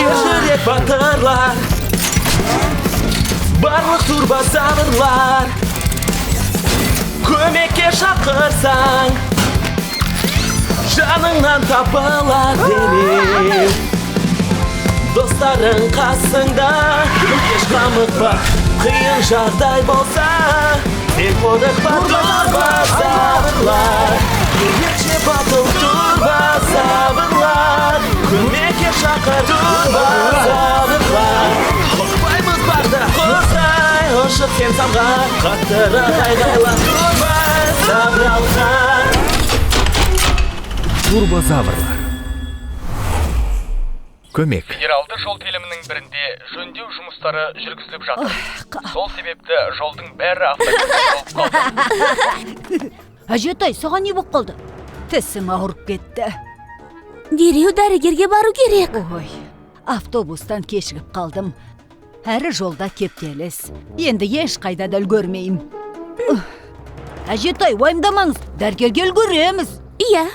Ержүрек батырлар, барлық турбозаврлар, көмекке шақырсаң жаныңнан табылар демек. Достарың қасыңда, еш қамықпа, қиын жағдай болса, сен қорықпа, турбозаврлар, ерекше батыл турбозаврлар, көмекке шақыр турбозаврлар. Қорықпаймыз барда қосай, ұшып сен самға, қаттырақ айғайла турбозаврлар. Турбозаврлар. Көмек. Федералды жол телімінің бірінде жөндеу жұмыстары жүргізіліп жатыр. Сол себепті жолдың бәрі автокөлік болып қалды. Әжетай, саған не болып қалды? Тісім ауырып кетті. Дереу дәрігерге бару керек. Ой, автобустан кешігіп қалдым. Әрі жолда кептеліс. Енді ешқайда да үлгермеймін. Әжетай, уайымдамаңыз, дәрігерге үлгереміз. Иә.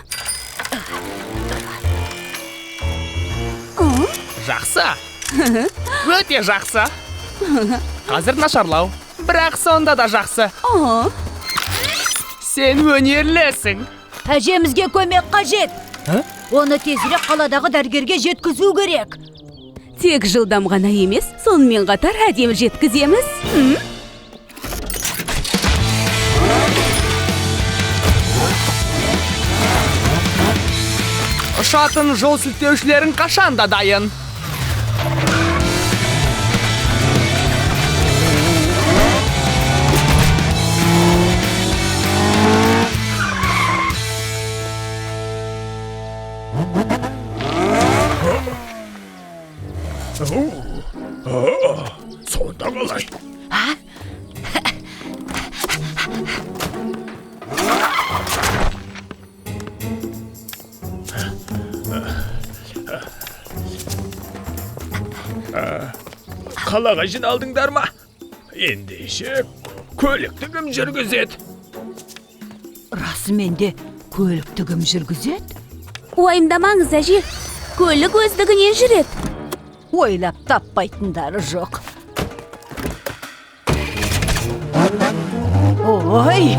Жақсы. Өте жақсы. Қазір нашарлау, бірақ сонда да жақсы. Сен өнерлісің. Әжемізге көмек қажет. Оны тезірек қаладағы дәрігерге жеткізу керек. Тек жылдам ғана емес, сонымен қатар әдемі жеткіземіз. Ұшатын жол сілтеушілерін қашанда дайын. Сонда қалай? Қалаға жиналдыңдар ма? Ендеше көлікті кім жүргізеді? Расымен де көлікті кім жүргізеді? Уайымдамаңыз, әже. Көлік өздігінен жүреді. Ойлап таппайтындары жоқ. Ой!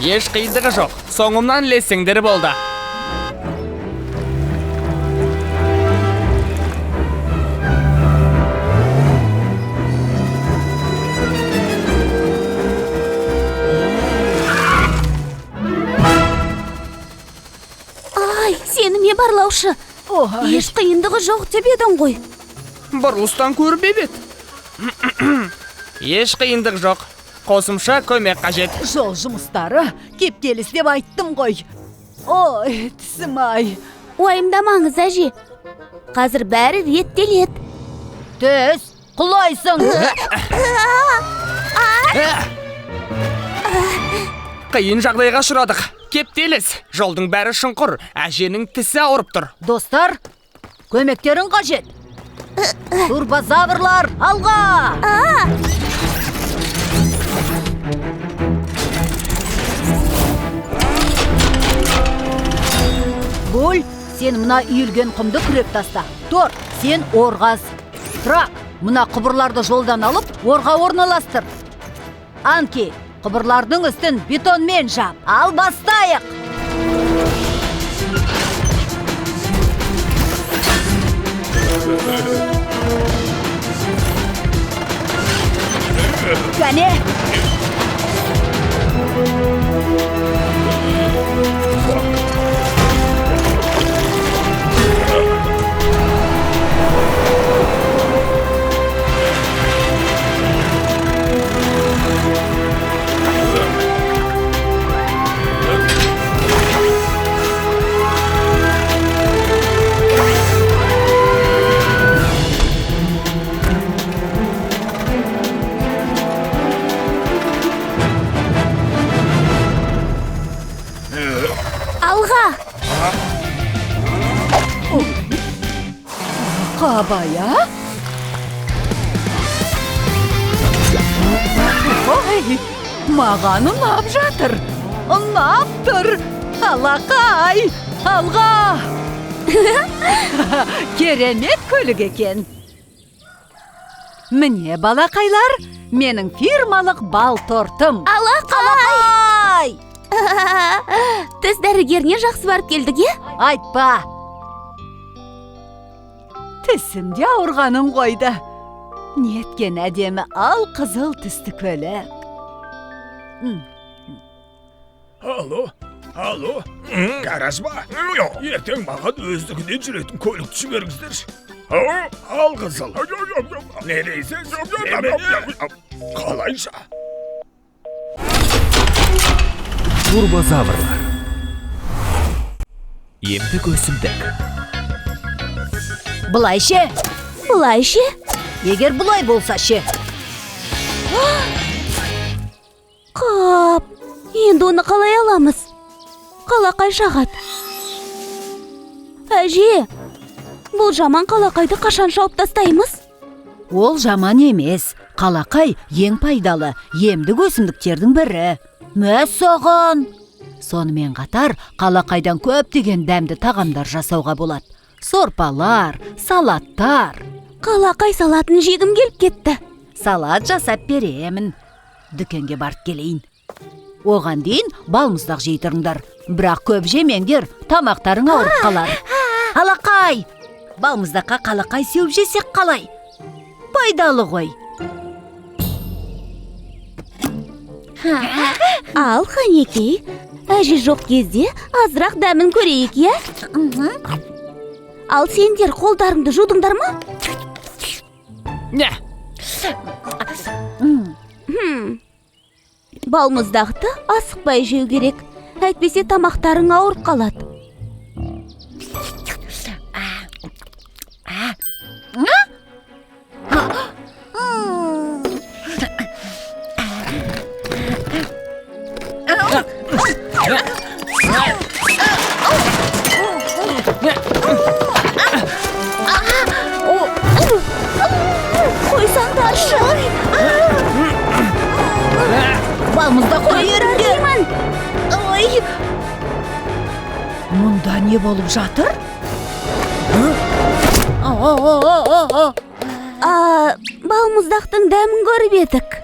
Еш қиындығы жоқ, соңымнан ілессеңдер болды. Ай, сеніме барлаушы. Еш қиындығы жоқ деп едің ғой. Бұрылыстан көрбеп ет. Еш қиындық жоқ. Қосымша көмек қажет. Жол жұмыстары кептеліс деп айттым ғой. Ой, тісім ай. Уайымдамаңыз, әже. Қазір бәрі реттеледі. Тіс, құлайсың. Қиын жағдайға ұшырадық. Кептеліс. Жолдың бәрі шұңқыр. Әженің тісі ауырып тұр. Достар, көмектерін қажет. Турбозаврлар, алға! Бол, сен мына үйілген құмды күреп таста. Тор, сен орғаз. Трак, мына құбырларды жолдан алып, орға орналастыр. Анки, құбырлардың үстін бетонмен жап. Ал бастайық. Кәне! Қабая? Ой, маған ұнап жатыр. Ұнап тұр. Алақай, алға. Керемет көлік екен. Міне, балақайлар, менің фирмалық бал тортым. Алақай! Тіс дәрігеріне жақсы барып келдік, е? Айтпа. Тісімде ауырғаным қойды. Неткен әдемі ал қызыл түсті көлік. Алло, гараж ба? Ертең маған өздігінен жүретін көлікті жіберіңіздерші. Ал қызыл. Не дейсіз? Қалайша? Турбозаврлар. Емдік өсімдік. Бұлай ше? Бұлай ше? Егер бұлай болса ше? Қап, енді оны қалай аламыз? Қалақай шағат. Әже, бұл жаман қалақайды қашан шауып тастаймыз? Ол жаман емес. Қалақай ең пайдалы емдік өсімдіктердің бірі. Мәссаған! Сонымен қатар қалақайдан көптеген дәмді тағамдар жасауға болады. Сорпалар, салаттар. Қалақай салатын жегім келіп кетті. Салат жасап беремін. Дүкенге барып келейін. Оған дейін балмұздақ жей тұрыңдар. Бірақ көп жемеңдер, тамақтарың ауырып қалар. Алақай! Балмұздаққа қалақай сеуіп жесек қалай? Пайдалы ғой. Ал, Ханекей, әже жоқ кезде азырақ дәмін көрейік, е? Ал сендер қолдарыңды жудыңдар ма? Балмұздақты асықпай жеу керек. Әйтпесе тамақтарың ауырып қалады. Қойсаңдаршы. Балмұздақ қойырыңдар. Ой, Мұнда не болып жатыр? балмұздақтың дәмін көріп едік.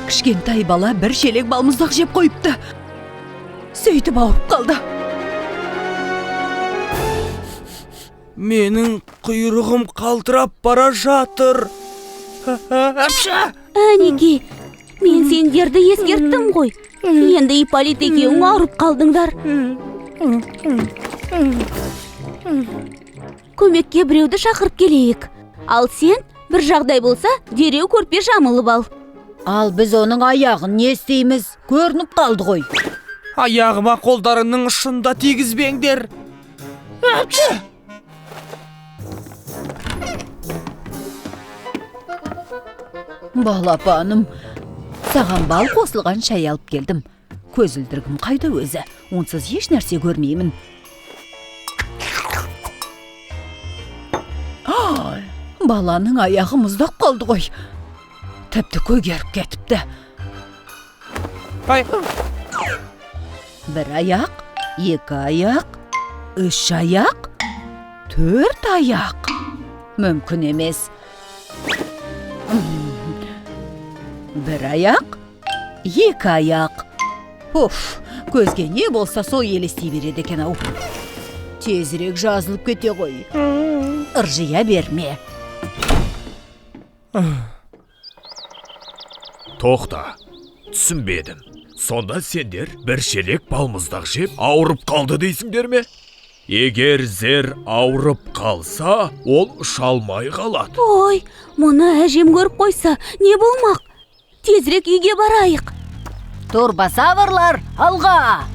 Кішкентай бала бір шелек балмұздақ жеп қойыпты. Сөйтіп ауырып қалды. Менің құйрығым қалтырап бара жатыр. Әнеке, мен сендерді ескерттім ғой. Енді Ипполит екеуің ауырып қалдыңдар. Көмекке біреуді шақырып келейік. Ал сен, бір жағдай болса, дереу көрпе жамылып ал. Ал біз оның аяғын не істейміз? Көрініп қалды ғой. Аяғыма қолдарының ұшында тигізбеңдер. Балапаным, саған бал қосылған шай алып келдім. Көзілдіргім қайда өзі? Онсыз еш нәрсе көрмеймін. Баланың аяғы мұздақ қалды ғой. Тіпті көгеріп кетіпті. Бір аяқ, екі аяқ, үш аяқ, төрт аяқ. Мүмкін емес. Бір аяқ, екі аяқ. Көзге не болса сол елестей береді екен ау. Тезірек жазылып кете ғой. Ыржия берме. Тоқта, түсінбедім. Сонда сендер бір шелек балмұздақ жеп ауырып қалды дейсіңдер ме? Егер зер ауырып қалса, ол ұша алмай қалады. Ой, мұны әжем көріп қойса, не болмақ? Тезірек үйге барайық. Турбозаврлар, алға!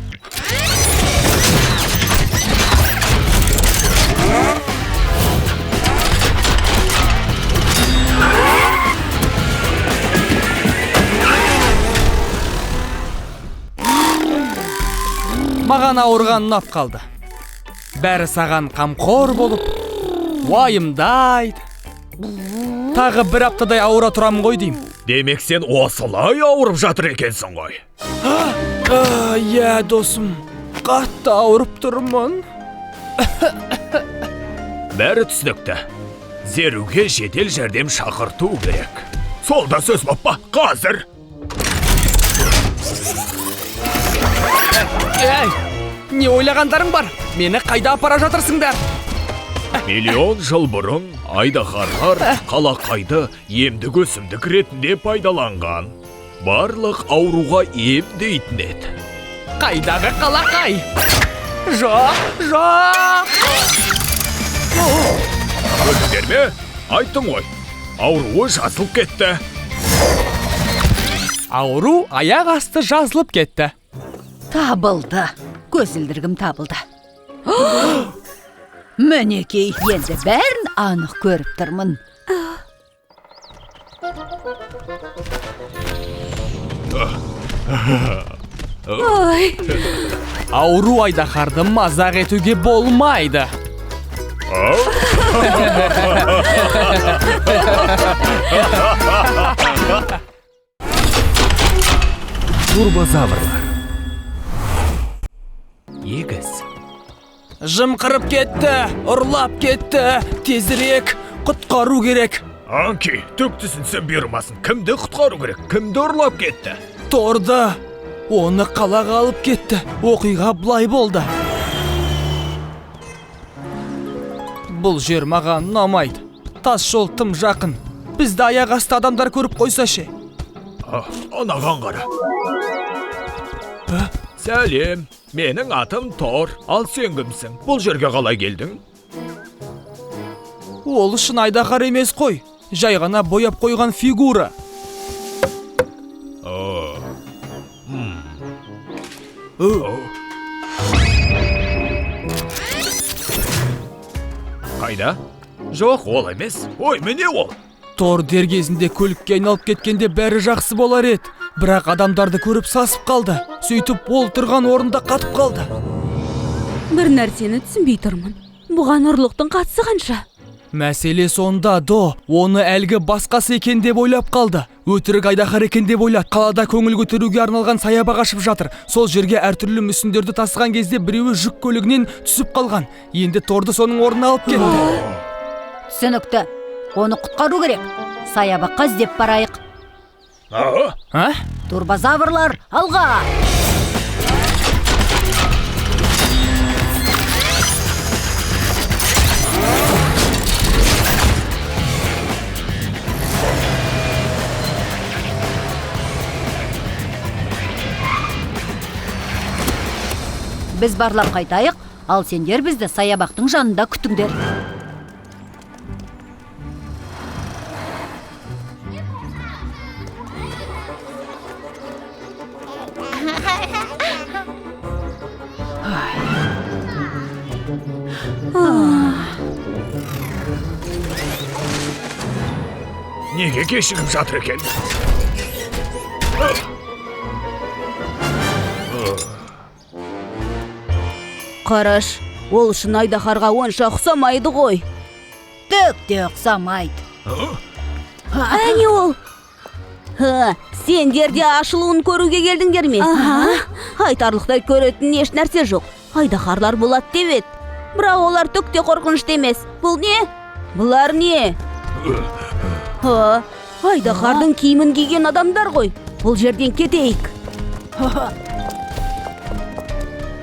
маған ауырған ұнап қалды. Бәрі саған қамқор болып, уайымдайды. Тағы бір аптадай ауыра тұрамын ғой деймін. Демек сен осылай ауырып жатыр екенсің ғой. Иә, досым, қатты ауырып тұрмын. Бәрі түсінікті. Зеруге жедел жәрдем шақырту керек. Сол да сөз баппа, қазір. Әй, не ойлағандарың бар? Мені қайда апара жатырсыңдар? Миллион жыл бұрын айдаһарлар қалақайды емдік өсімдік ретінде пайдаланған. Барлық ауруға ем дейтін еді. Қайдағы қалақай? Жоқ! Көрдіңдер ме? Айттым ғой. Ауруы жазылып кетті. Ауру аяқ асты жазылып кетті. Табылды. Көзілдіргім табылды. Мінекей, енді бәрін анық көріп тұрмын. Ой, Ауру айдаһарды мазақ етуге болмайды. Турбозаврлар. Егіз. Жымқырып кетті, ұрлап кетті. Тезірек құтқару керек. Анки, түк түсінсен бермасын. Кімді құтқару керек? Кімді ұрлап кетті? Торды. Оны қалаға алып кетті. Оқиға бұлай болды. Бұл жер маған ұнамайды. Тас жол тым жақын. Бізді аяқ асты адамдар көріп қойса ше. Анаған қара. Сәлем, менің атым Тор. Ал сен кімсің? Бұл жерге қалай келдің? Ол үшін айдаһар емес қой. Жай ғана бояп қойған фигура. Қайда? Жоқ, ол емес. Ой, міне ол. Тор дер кезінде көлікке айналып кеткенде бәрі жақсы болар еді. Бірақ адамдарды көріп сасып қалды. Сөйтіп ол тұрған орында қатып қалды. бір нәрсені түсінбей тұрмын. Бұған ұрлықтың қатысы қанша? Мәселе сонда, До. Оны әлгі басқасы екен деп ойлап қалды. Өтірік айдаһар екен деп ойлады. Қалада көңіл көтеруге арналған саябақ ашып жатыр. Сол жерге әртүрлі мүсіндерді тасыған кезде біреуі жүк көлігінен түсіп қалған. Енді Торды соның орнына алып кетті. Түсінікті. Оны құтқару керек. Саябаққа іздеп барайық. Турбозаврлар, алға! Біз барлап қайтайық, ал сендер бізді саябақтың жанында күтіңдер. Неге кешігіп жатыр екен? Қараш, ол үшін айдаһарға онша ұқсамайды ғой. Түк те ұқсамайды. Әне ол? Сендер де ашылуын көруге келдіңдер ме? Айтарлықтай көретін еш нәрсе жоқ. Айдаһарлар болады деп еді. Бірақ олар түк те қорқынышты емес. Бұл не? Бұлар не? Айдаһардың киімін киген адамдар ғой. Бұл жерден кетейік.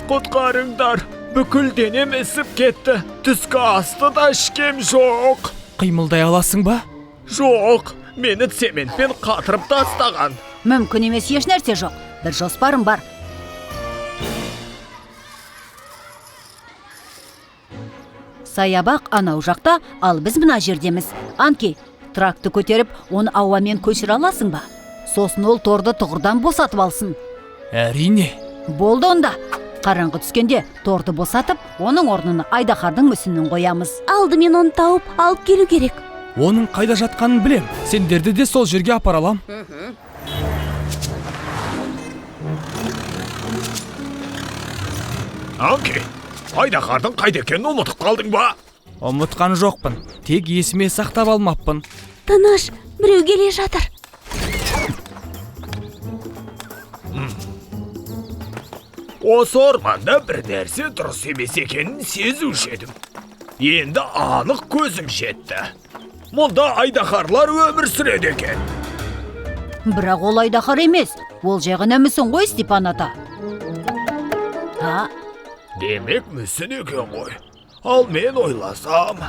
Құтқарыңдар, бүкіл денем ісіп кетті. Түскі асты да ішкем жоқ. Қимылдай аласың ба? Жоқ, мені цементпен қатырып тастаған. Мүмкін емес еш нәрсе жоқ. Бір жоспарым бар. Саябақ анау жақта, ал біз мына жердеміз. Анки, тракты көтеріп, оны ауамен көшіре аласың ба? Сосын ол Торды тұғырдан босатып алсын. Әрине. Болды онда. Қараңғы түскенде Торды босатып, оның орнына айдаһардың мүсінін қоямыз. Алдымен оны тауып алып келу керек. Оның қайда жатқанын білем. Сендерді де сол жерге апара алам. Анки, айдаһардың қайда екенін ұмытып қалдың ба? Ұмытқан жоқпын, тек есіме сақтап алмаппын. Тыныш, біреу келе жатыр. Осы орманда бір нәрсе дұрыс емес екенін сезуші едім. Енді анық көзім жетті. Мұнда айдаһарлар өмір сүреді екен. Бірақ ол айдаһар емес, ол жай ғана мүсін ғой, Степан ата. Демек мүсін екен ғой. Ал мен ойласам.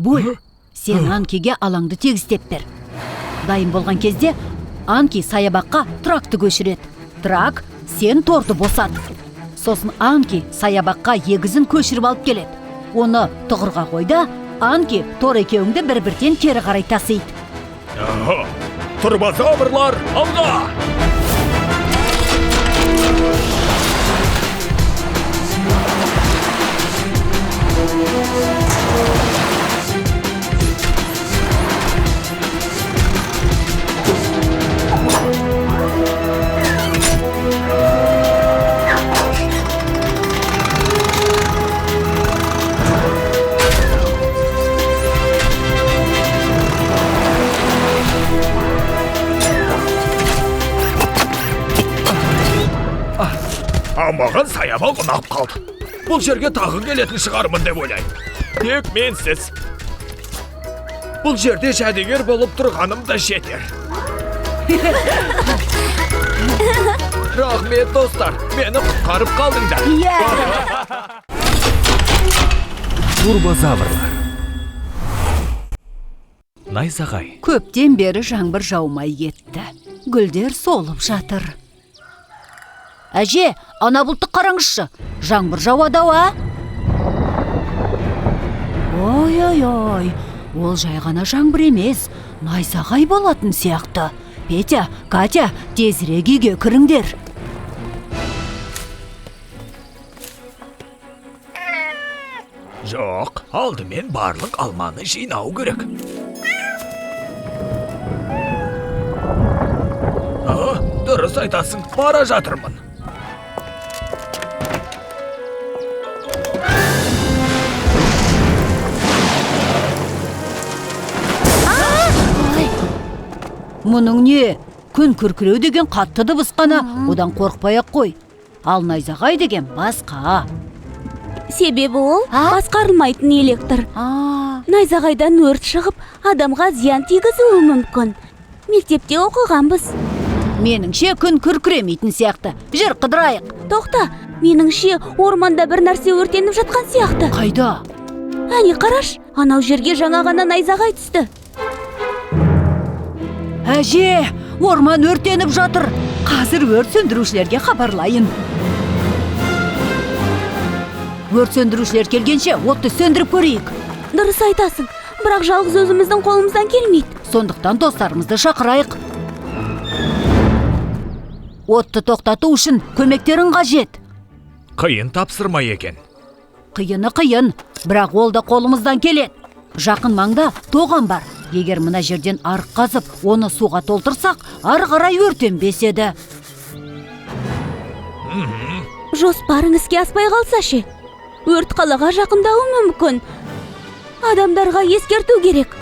Бұл, сен Анкиге алаңды тегістеп бер. Дайын болған кезде Анки саябаққа Тракты көшіреді. Трак, сен Торды босат. Сосын Анки саябаққа егізін көшіріп алып келеді. Оны тұғырға қойда, Анки Тор екеуіңді бір-бірден кері қарай тасиды. Турбозаврлар, алға! Маған саябақ ұнап қалды. Бұл жерге тағы келетін шығармын деп ойлаймын. Тек менсіз. Бұл жерде жәдігер болып тұрғаным да жетер. Рахмет, достар, мені құтқарып қалдыңдар. Турбозаврлар. Найзағай. Көптен бері жаңбыр жаумай кетті. Гүлдер солып жатыр. Әже, ана бұлтты қараңызшы, жаңбыр жауады-ау, Ой, ол жай ғана жаңбыр емес, найзағай болатын сияқты. Петя, Катя, тезірек үйге кіріңдер. Жоқ, алдымен барлық алманы жинау керек. Дұрыс айтасың, бара жатырмын. Мұның не? Күн күркіреу деген қатты дыбыс қана, одан қорықпай-ақ қой. Ал найзағай деген басқа. Себебі ол басқарылмайтын электр. Найзағайдан өрт шығып, адамға зиян тигізуі мүмкін. Мектепте оқығанбыз. Меніңше күн күркіремейтін сияқты. Жүр, қыдырайық. Тоқта, меніңше орманда бір нәрсе өртеніп жатқан сияқты. Қайда? Әне қараш, анау жерге жаңа ғана найзағай түсті. Әже, орман өртеніп жатыр. Қазір өрт сөндірушілерге хабарлайын. Өрт сөндірушілер келгенше отты сөндіріп көрейік. Дұрыс айтасың, бірақ жалғыз өзіміздің қолымыздан келмейді. Сондықтан достарымызды шақырайық. Отты тоқтату үшін көмектерін қажет. Қиын тапсырма екен. Қиыны қиын, бірақ ол да қолымыздан келеді. Жақын маңда тоған бар. Егер мына жерден арық қазып, оны суға толтырсақ, ары қарай өртенбес еді. Жоспарың іске аспай қалса ше? Өрт қалаға жақындауы мүмкін. Адамдарға ескерту керек.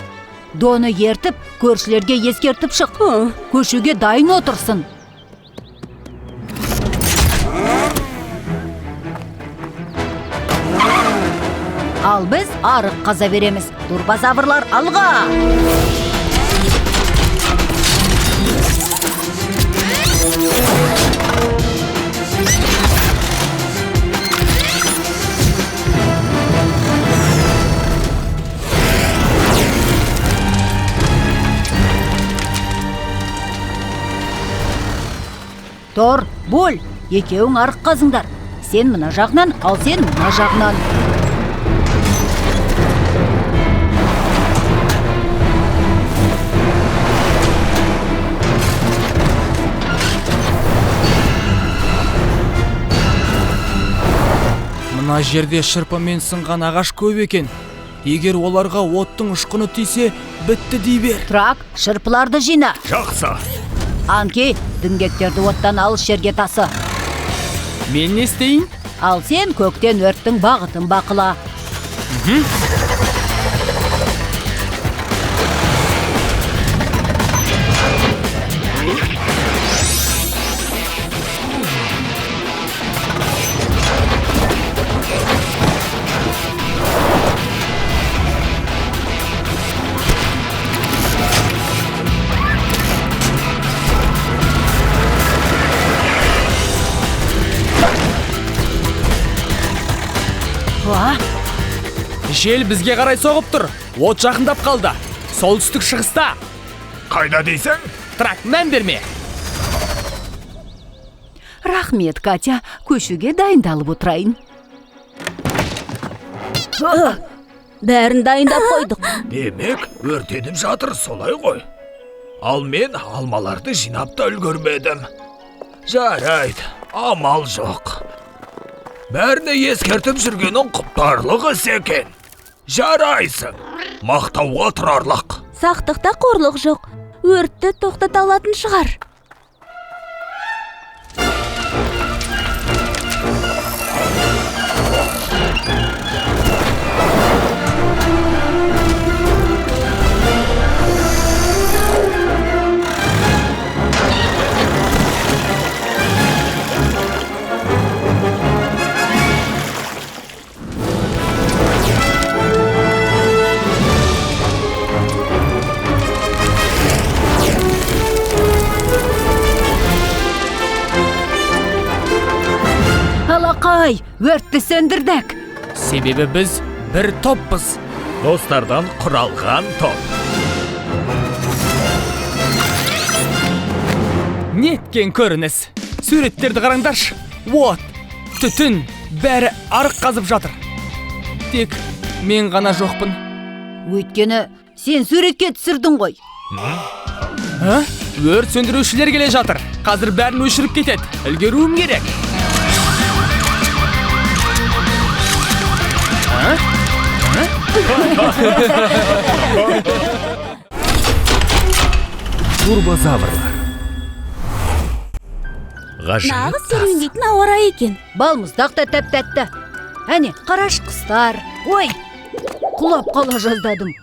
Доны ертіп, көршілерге ескертіп шық. Көшуге дайын отырсын. Ал біз арық қаза береміз. Турбозаврлар, алға! Тор, Бол, екеуің арық қазыңдар. Сен мына жағынан, ал сен мына жағынан. Мына жерде шырпымен сынған ағаш көп екен. Егер оларға оттың ұшқыны тисе, бітті дей бер. Трак, шырпыларды жина. Жақсы. Анки, діңгектерді оттан алыс жерге тасы. Мен не істейін? Ал сен көктен өрттің бағытын бақыла. Жел бізге қарай соғып тұр. От жақындап қалды. Солтүстік шығыста. Қайда дейсің? Трак, мән берме. Рахмет, Катя. Көшуге дайындалып отырайын. Бәрін дайындап қойдық. Демек, өртеніп жатыр, солай ғой. Ал мен алмаларды жинап та үлгермедім. Жарайды, амал жоқ. Бәріне ескертіп жүргенің құптарлығы секен. Жарайсың, мақтауға тұрарлық. Сақтықта қорлық жоқ. Өртті тоқтата алатын шығар. Алақай, өртті сөндірдік. Себебі біз бір топпыз. Достардан құралған топ. Неткен көрініс. Суреттерді қараңдаршы. От, түтін, бәрі арық қазып жатыр. Тек мен ғана жоқпын. Өйткені сен суретке түсірдің ғой. Өрт сөндірушілер келе жатыр. Қазір бәрін өшіріп кетеді. Үлгеруім керек. Турбозаврлар. Нағыз серуендейтін ауа райы екен. Балмұздақ та тәп-тәтті. Әне, қараш құстар. Ой, құлап қала жаздадым.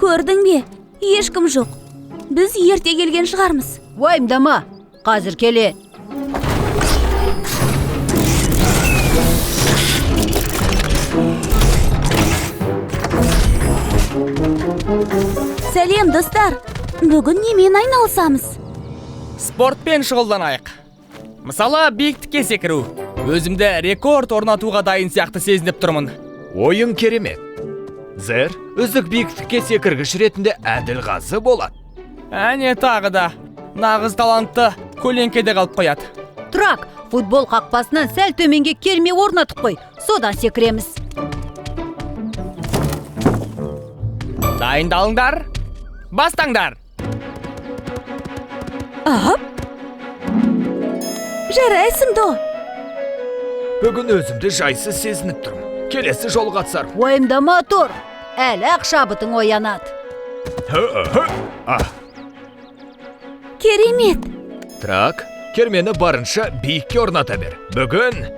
Көрдің бе? Ешкім жоқ. Біз ерте келген шығармыз. Уайымдама, қазір келеді. Сәлем, достар. Бүгін немен айналысамыз? Спортпен шұғылданайық. Мысалы, биіктікке секіру. Өзімді рекорд орнатуға дайын сияқты сезініп тұрмын. Ойын керемет. Зер, үздік биіктікке секіргіш ретінде Әділғазы болады. Әне тағы да. Нағыз талантты көлеңкеде қалып қояды. Трак, футбол қақпасынан сәл төменге керме орнатып қой. Содан секіреміз. Дайындалыңдар. Бастаңдар. Жарайсың, До. Бүгін өзімді жайсыз сезініп тұрмын. Келесі жол қатысар. Уайымдама, тұр. Әлі шабытың оянады. Керемет. Трак, кермені барынша биікке орната бер. Бүгін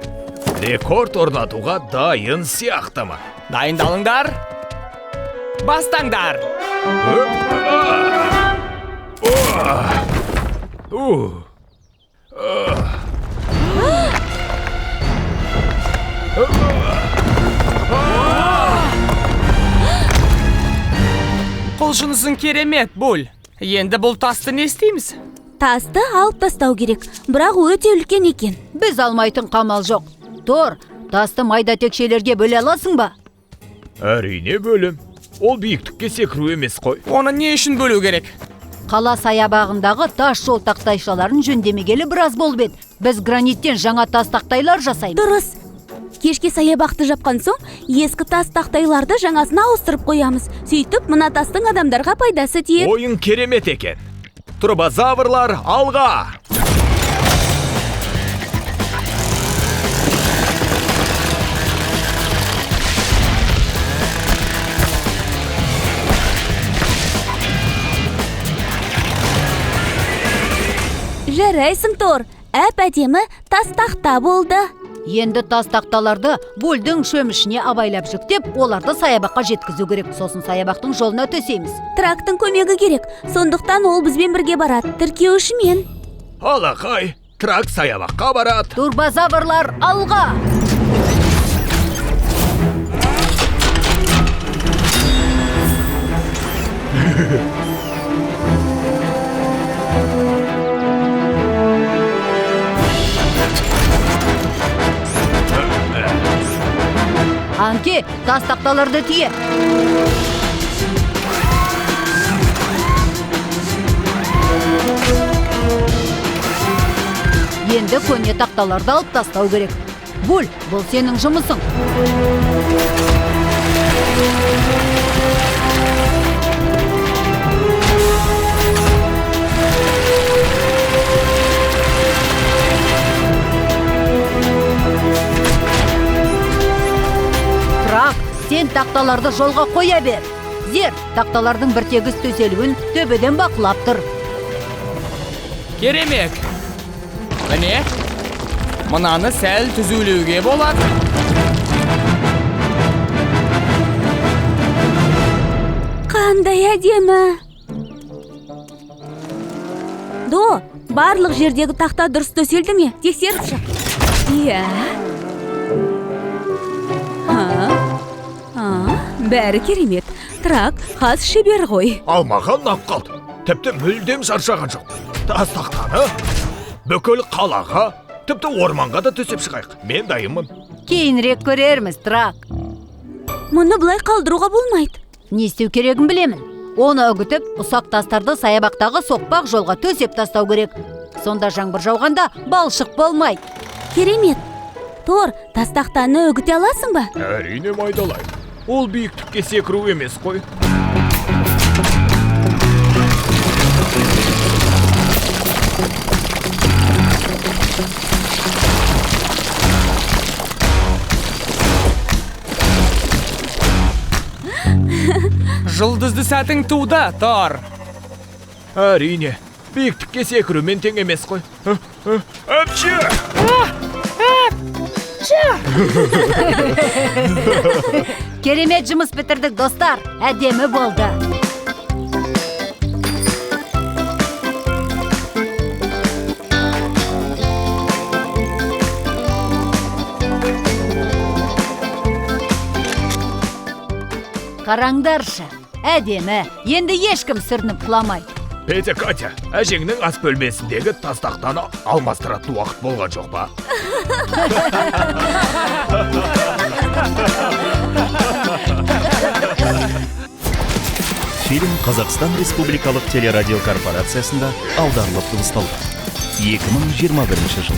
рекорд орнатуға дайын сияқтымын. Дайындалыңдар. Бастаңдар. Құлшынысың керемет, Бұл. Енді бұл тасты не істейміз? Тасты алып тастау керек, бірақ өте үлкен екен. Біз алмайтын қамал жоқ. Тұр, тасты майда текшелерге бөле аласың ба? Әрине бөлім. Ол биіктікке секіру емес қой. Оны не үшін бөлу керек? Қала саябағындағы тас жол тақтайшаларын жөндемегелі біраз болып еді. Біз граниттен жаңа тас тақтайлар жасаймыз. Дұрыс. кешке саябақты жапқан соң ескі тас тақтайларды жаңасына ауыстырып қоямыз. Сөйтіп мына тастың адамдарға пайдасы тиеді. Ойын керемет екен. Турбозаврлар алға! Жарайсың, Тор. Әп-әдемі тас тақта болды. Енді тас тақталарды Бульдің шөмішіне абайлап жүктеп, оларды саябаққа жеткізу керек. Сосын саябақтың жолына төсейміз. Трактың көмегі керек. Сондықтан ол бізбен бірге барады. Тіркеушімен. Алақай, трак саябаққа барады. Турбозаврлар алға! Анки, тас тақталарды тие. Енді көне тақталарды алып тастау керек. Буль, бұл сенің жұмысың. Трак, сен тақталарды жолға қоя бер. Зер, тақталардың бір тегіс төселуін төбеден бақылап тұр. Керемек. Міне, мынаны сәл түзулеуге болады. Қандай әдемі. До, барлық жердегі тақта дұрыс төселді ме? Тексеріп шық. Иә. Бәрі керемет. Трак хас шебер ғой. Алмаған нақ қалды. Тіпті мүлдем шаршаған жоқ. Тас тақтаны бүкіл қалаға, тіпті орманға да төсеп шығайық. Мен дайынмын. Кейінірек көрерміз, Трак. Мұны бұлай қалдыруға болмайды. Не істеу керегін білемін. Оны үгітіп, ұсақ тастарды саябақтағы соқпақ жолға төсеп тастау керек. Сонда жаңбыр жауғанда балшық болмайды. Керемет. Тор, тас тақтаны үгіте аласың ба? Әрине майдалай. Ол биіктікке секіру емес қой. Жұлдызды сәтің туды, Тор. Әрине, биіктікке секірумен тең емес қой. Әпші! Керемет жұмыс бітірдік, достар. Әдемі болды. Қараңдаршы, әдемі. Енді ешкім сүрініп құламайды. Петя, Катя, әжеңнің ас бөлмесіндегі тас тақтаны алмастыратын уақыт болған жоқ па? Фильм Қазақстан Республикалық телерадио корпорациясында аударылып дыбысталды. 2021 жыл.